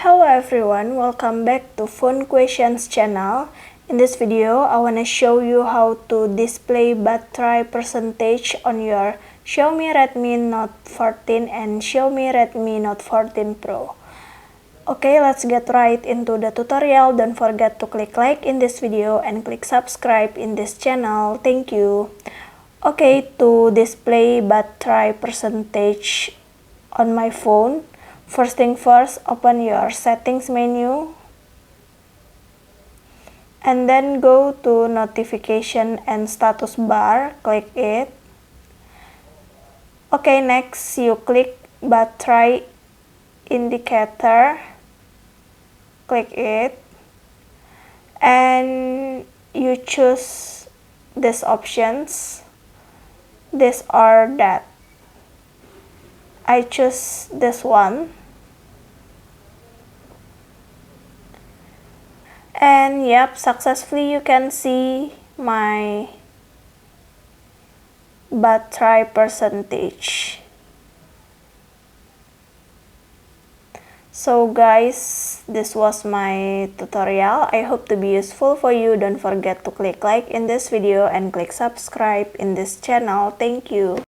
Hello everyone, welcome back to Phone Questions channel. In this video, I want to show you how to display battery percentage on your Xiaomi Redmi Note 14 and Xiaomi Redmi Note 14 Pro. Okay, let's get right into the tutorial. Don't forget to click like in this video and click subscribe in this channel. Thank you. Okay, to display battery percentage on my phone, first thing first, open your settings menu and then go to notification and status bar, click it. Okay, next you click battery indicator, click it, and you choose these options, this or that. I choose this one. And yep, successfully you can see my battery percentage. So guys, this was my tutorial. I hope to be useful for you. Don't forget to click like in this video and click subscribe in this channel. Thank you.